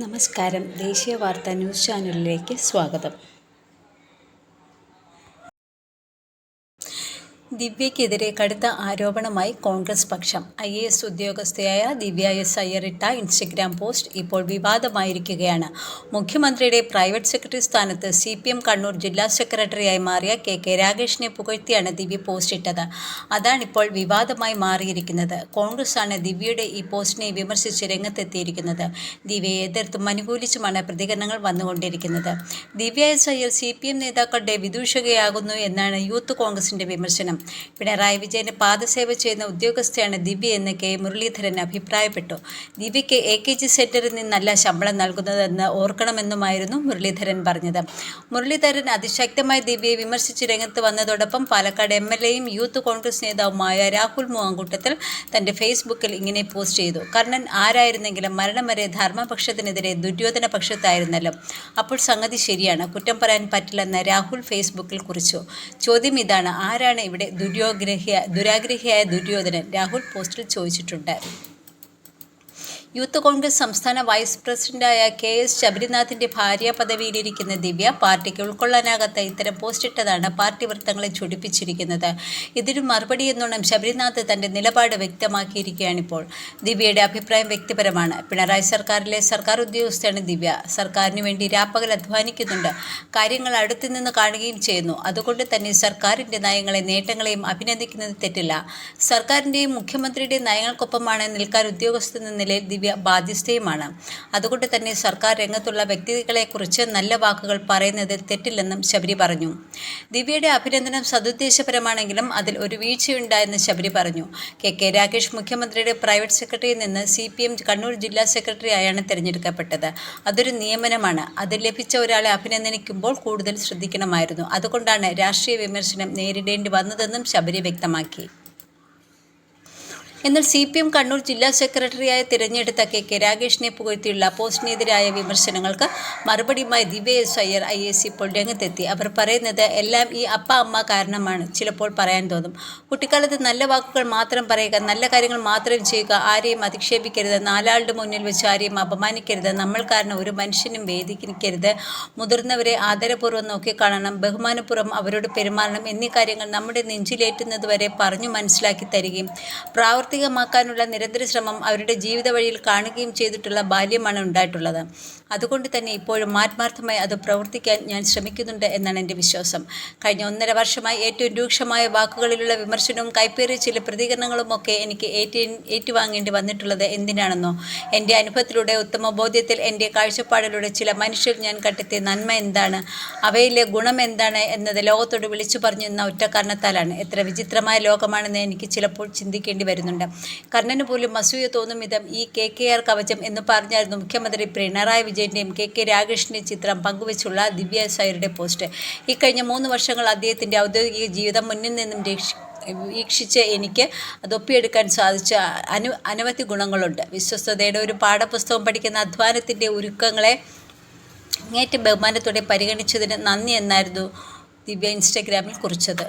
നമസ്കാരം. ദേശീയ വാർത്താ ന്യൂസ് ചാനലിലേക്ക് സ്വാഗതം. ദിവ്യയ്ക്കെതിരെ കടുത്ത ആരോപണമായി കോൺഗ്രസ് പക്ഷം. IAS ഉദ്യോഗസ്ഥയായ ദിവ്യ എസ് അയ്യർ ഇട്ട ഇൻസ്റ്റഗ്രാം പോസ്റ്റ് ഇപ്പോൾ വിവാദമായിരിക്കുകയാണ്. മുഖ്യമന്ത്രിയുടെ പ്രൈവറ്റ് സെക്രട്ടറി സ്ഥാനത്ത് CPM കണ്ണൂർ ജില്ലാ സെക്രട്ടറിയായി മാറിയ KK രാഗേഷിനെ പുകഴ്ത്തിയാണ് ദിവ്യ പോസ്റ്റ് ഇട്ടത്. അതാണിപ്പോൾ വിവാദമായി മാറിയിരിക്കുന്നത്. കോൺഗ്രസാണ് ദിവ്യയുടെ ഈ പോസ്റ്റിനെ വിമർശിച്ച് രംഗത്തെത്തിയിരിക്കുന്നത്. ദിവ്യയെ എതിർത്തും അനുകൂലിച്ചുമാണ് പ്രതികരണങ്ങൾ വന്നുകൊണ്ടിരിക്കുന്നത്. ദിവ്യ എസ് അയ്യർ CPM നേതാക്കളുടെ വിദൂഷകയാകുന്നു എന്നാണ് യൂത്ത് കോൺഗ്രസിന്റെ വിമർശനം. പിണറായി വിജയന് പാദസേവ ചെയ്യുന്ന ഉദ്യോഗസ്ഥയാണ് ദിവ്യയെന്ന് K മുരളീധരൻ അഭിപ്രായപ്പെട്ടു. ദിവ്യയ്ക്ക് AKG സെന്ററിൽ നിന്നല്ല ശമ്പളം നൽകുന്നതെന്ന് ഓർക്കണമെന്നുമായിരുന്നു മുരളീധരൻ പറഞ്ഞത്. മുരളീധരൻ അതിശക്തമായി ദിവ്യയെ വിമർശിച്ച് രംഗത്ത് വന്നതോടൊപ്പം പാലക്കാട് MLAയും യൂത്ത് കോൺഗ്രസ് നേതാവുമായ രാഹുൽ മൂവാങ്കൂട്ടത്തിൽ തന്റെ ഫേസ്ബുക്കിൽ ഇങ്ങനെ പോസ്റ്റ് ചെയ്തു. കർണൻ ആരായിരുന്നെങ്കിലും മരണം വരെ ധർമ്മപക്ഷത്തിനെതിരെ ദുര്യോധന പക്ഷത്തായിരുന്നല്ലോ. അപ്പോൾ സംഗതി ശരിയാണ്, കുറ്റം പറയാൻ പറ്റില്ലെന്ന് രാഹുൽ ഫേസ്ബുക്കിൽ കുറിച്ചു. ചോദ്യം ഇതാണ്, ആരാണ് ഇവിടെ ദുരാഗ്രഹിയായ ദുര്യോധനൻ? രാഹുൽ പോസ്റ്റിൽ ചോദിച്ചിട്ടുണ്ട്. യൂത്ത് കോൺഗ്രസ് സംസ്ഥാന വൈസ് പ്രസിഡന്റായ KS ശബരിനാഥിന്റെ ഭാര്യ പദവിയിലിരിക്കുന്ന ദിവ്യ പാർട്ടിക്ക് ഉൾക്കൊള്ളാനാകാത്ത ഇത്തരം പോസ്റ്റിട്ടതാണ് പാർട്ടി വൃത്തങ്ങളെ ചൊടിപ്പിച്ചിരിക്കുന്നത്. ഇതിനു മറുപടി എന്നോണം ശബരിനാഥ് തന്റെ നിലപാട് വ്യക്തമാക്കിയിരിക്കുകയാണിപ്പോൾ. ദിവ്യയുടെ അഭിപ്രായം വ്യക്തിപരമാണ്. പിണറായി സർക്കാരിലെ സർക്കാർ ഉദ്യോഗസ്ഥയാണ് ദിവ്യ. സർക്കാരിന് വേണ്ടി രാപ്പകൽ അധ്വാനിക്കുന്നുണ്ട്. കാര്യങ്ങൾ അടുത്തു നിന്ന് കാണുകയും ചെയ്യുന്നു. അതുകൊണ്ട് തന്നെ സർക്കാരിന്റെ നയങ്ങളെ നേട്ടങ്ങളെയും അഭിനന്ദിക്കുന്നത് തെറ്റില്ല. സർക്കാരിന്റെയും മുഖ്യമന്ത്രിയുടെയും നയങ്ങൾക്കൊപ്പമാണ് നിൽക്കാൻ ഉദ്യോഗസ്ഥ എന്ന നിലയിൽ ദിവ്യ ബാധ്യസ്ഥയുമാണ്. അതുകൊണ്ട് തന്നെ സർക്കാർ രംഗത്തുള്ള വ്യക്തികളെക്കുറിച്ച് നല്ല വാക്കുകൾ പറയുന്നതിൽ തെറ്റില്ലെന്നും ശബരി പറഞ്ഞു. ദിവ്യയുടെ അഭിനന്ദനം സദുദ്ദേശപരമാണെങ്കിലും അതിൽ ഒരു വീഴ്ചയുണ്ടായെന്ന് ശബരി പറഞ്ഞു. KK രാഗേഷ് മുഖ്യമന്ത്രിയുടെ പ്രൈവറ്റ് സെക്രട്ടറിയിൽ നിന്ന് CPM കണ്ണൂർ ജില്ലാ സെക്രട്ടറി ആയാണ് തിരഞ്ഞെടുക്കപ്പെട്ടത്. അതൊരു നിയമനമാണ്. അത് ലഭിച്ച ഒരാളെ അഭിനന്ദിക്കുമ്പോൾ കൂടുതൽ ശ്രദ്ധിക്കണമായിരുന്നു. അതുകൊണ്ടാണ് രാഷ്ട്രീയ വിമർശനം നേരിടേണ്ടി വന്നതെന്നും ശബരി വ്യക്തമാക്കി. എന്നാൽ CPM കണ്ണൂർ ജില്ലാ സെക്രട്ടറിയായി തിരഞ്ഞെടുത്ത KK രാഗേഷിനെ പുകഴ്ത്തിയുള്ള പോസ്റ്റിനെതിരായ വിമർശനങ്ങൾക്ക് മറുപടിയുമായി ദിവ്യ എസ് അയ്യർ IAS ഇപ്പോൾ രംഗത്തെത്തി. അവർ പറയുന്നത് എല്ലാം ഈ അപ്പ അമ്മ കാരണമാണ്. ചിലപ്പോൾ പറയാൻ തോന്നും, കുട്ടിക്കാലത്ത് നല്ല വാക്കുകൾ മാത്രം പറയുക, നല്ല കാര്യങ്ങൾ മാത്രം ചെയ്യുക, ആരെയും അധിക്ഷേപിക്കരുത്, നാലാളുടെ മുന്നിൽ വെച്ച് ആരെയും അപമാനിക്കരുത്, നമ്മൾ കാരണം ഒരു മനുഷ്യനും വേദിക്കരുത്, മുതിർന്നവരെ ആദരപൂർവ്വം നോക്കിക്കാണണം, ബഹുമാനപൂർവ്വം അവരോട് പെരുമാറണം എന്നീ കാര്യങ്ങൾ നമ്മുടെ നെഞ്ചിലേറ്റുന്നതുവരെ പറഞ്ഞു മനസ്സിലാക്കി തരികയും പ്രാവർത്തികമാക്കാനുള്ള നിരന്തര ശ്രമം അവരുടെ ജീവിത വഴിയിൽ കാണുകയും ചെയ്തിട്ടുള്ള ബാല്യമാണ് ഉണ്ടായിട്ടുള്ളത്. അതുകൊണ്ട് തന്നെ ഇപ്പോഴും ആത്മാർത്ഥമായി അത് പ്രവർത്തിക്കാൻ ഞാൻ ശ്രമിക്കുന്നുണ്ട് എന്നാണ് എൻ്റെ വിശ്വാസം. കഴിഞ്ഞ 1.5 വർഷമായി ഏറ്റവും രൂക്ഷമായ വാക്കുകളിലുള്ള വിമർശനവും കൈപ്പേറിയ ചില പ്രതികരണങ്ങളുമൊക്കെ എനിക്ക് ഏറ്റുവാങ്ങേണ്ടി വന്നിട്ടുള്ളത് എന്തിനാണെന്നോ, എൻ്റെ അനുഭവത്തിലൂടെ, ഉത്തമ ബോധ്യത്തിൽ, എൻ്റെ കാഴ്ചപ്പാടിലൂടെ ചില മനുഷ്യർ ഞാൻ കണ്ടെത്തിയ നന്മ എന്താണ്, അവയിലെ ഗുണം എന്താണ് എന്നത് ലോകത്തോട് വിളിച്ചു പറഞ്ഞു എന്ന ഒറ്റ കാരണത്താലാണ്. എത്ര വിചിത്രമായ ലോകമാണെന്ന് എനിക്ക് ചിലപ്പോൾ ചിന്തിക്കേണ്ടി വരുന്നുണ്ട്. കർണന് പോലും അസൂയ തോന്നും വിധം ഈ KKR കവചം എന്ന് പറഞ്ഞായിരുന്നു മുഖ്യമന്ത്രി പിണറായി വിജയന്റെയും KK രാഗേഷിന്റെയും ചിത്രം പങ്കുവെച്ചുള്ള ദിവ്യ എസ് അയ്യരുടെ പോസ്റ്റ്. ഇക്കഴിഞ്ഞ 3 വർഷങ്ങൾ അദ്ദേഹത്തിന്റെ ഔദ്യോഗിക ജീവിതം മുന്നിൽ നിന്നും വീക്ഷിച്ച് എനിക്ക് അതൊപ്പിയെടുക്കാൻ സാധിച്ച അനവധി ഗുണങ്ങളുണ്ട്. വിശ്വസ്തതയുടെ ഒരു പാഠപുസ്തകം പഠിക്കുന്ന അധ്വാനത്തിന്റെ ഒരുക്കങ്ങളെ അങ്ങേറ്റം ബഹുമാനത്തോടെ പരിഗണിച്ചതിന് നന്ദി എന്നായിരുന്നു ദിവ്യ ഇൻസ്റ്റഗ്രാമിൽ കുറിച്ചത്.